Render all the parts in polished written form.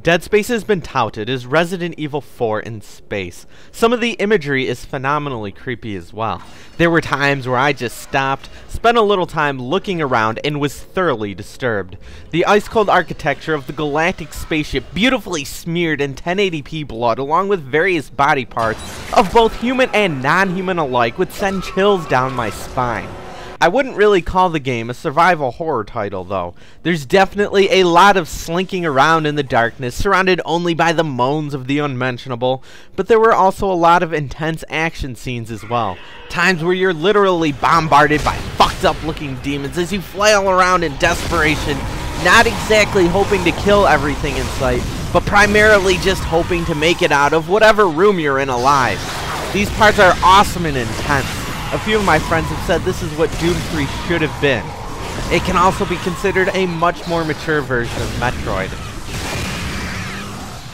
Dead Space has been touted as Resident Evil 4 in space. Some of the imagery is phenomenally creepy as well. There were times where I just stopped, spent a little time looking around, and was thoroughly disturbed. The ice-cold architecture of the galactic spaceship, beautifully smeared in 1080p blood, along with various body parts of both human and non-human alike, would send chills down my spine. I wouldn't really call the game a survival horror title, though. There's definitely a lot of slinking around in the darkness, surrounded only by the moans of the unmentionable, but there were also a lot of intense action scenes as well. Times where you're literally bombarded by fucked up looking demons as you flail around in desperation, not exactly hoping to kill everything in sight, but primarily just hoping to make it out of whatever room you're in alive. These parts are awesome and intense. A few of my friends have said this is what Doom 3 should have been. It can also be considered a much more mature version of Metroid.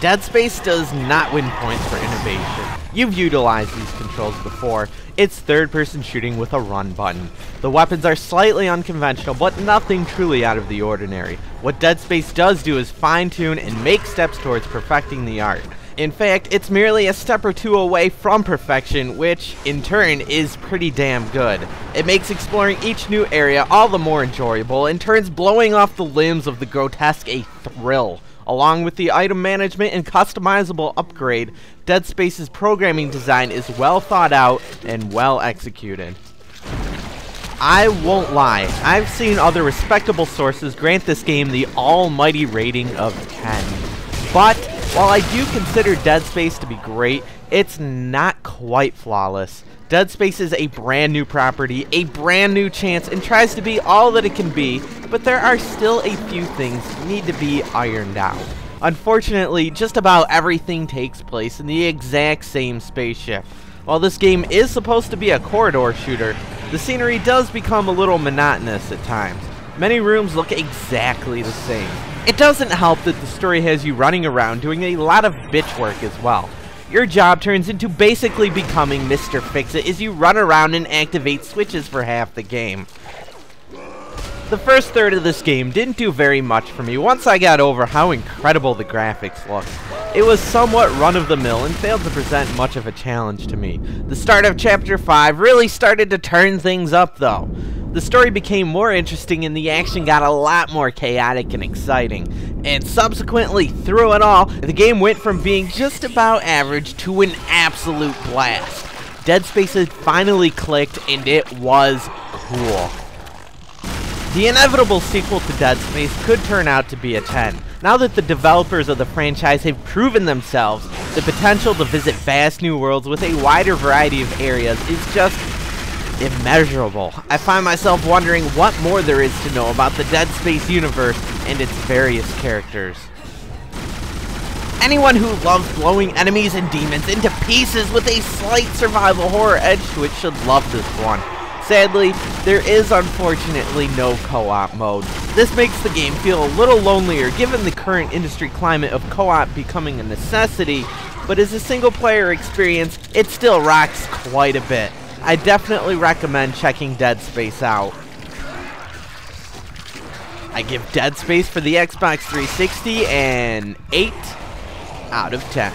Dead Space does not win points for innovation. You've utilized these controls before. It's third-person shooting with a run button. The weapons are slightly unconventional, but nothing truly out of the ordinary. What Dead Space does do is fine-tune and make steps towards perfecting the art. In fact, it's merely a step or two away from perfection, which, in turn, is pretty damn good. It makes exploring each new area all the more enjoyable, and turns blowing off the limbs of the grotesque a thrill. Along with the item management and customizable upgrade, Dead Space's programming design is well thought out and well executed. I won't lie, I've seen other respectable sources grant this game the almighty rating of 10. But while I do consider Dead Space to be great, it's not quite flawless. Dead Space is a brand new property, a brand new chance, and tries to be all that it can be, but there are still a few things that need to be ironed out. Unfortunately, just about everything takes place in the exact same spaceship. While this game is supposed to be a corridor shooter, the scenery does become a little monotonous at times. Many rooms look exactly the same. It doesn't help that the story has you running around doing a lot of bitch work as well. Your job turns into basically becoming Mr. Fix-It as you run around and activate switches for half the game. The first third of this game didn't do very much for me once I got over how incredible the graphics looked. It was somewhat run-of-the-mill and failed to present much of a challenge to me. The start of Chapter 5 really started to turn things up though. The story became more interesting and the action got a lot more chaotic and exciting. And subsequently, through it all, the game went from being just about average to an absolute blast. Dead Space had finally clicked and it was cool. The inevitable sequel to Dead Space could turn out to be a 10. Now that the developers of the franchise have proven themselves, the potential to visit vast new worlds with a wider variety of areas is just immeasurable. I find myself wondering what more there is to know about the Dead Space universe and its various characters. Anyone who loves blowing enemies and demons into pieces with a slight survival horror edge to it should love this one. Sadly, there is unfortunately no co-op mode. This makes the game feel a little lonelier given the current industry climate of co-op becoming a necessity, but as a single player experience, it still rocks quite a bit. I definitely recommend checking Dead Space out. I give Dead Space for the Xbox 360 an 8 out of 10.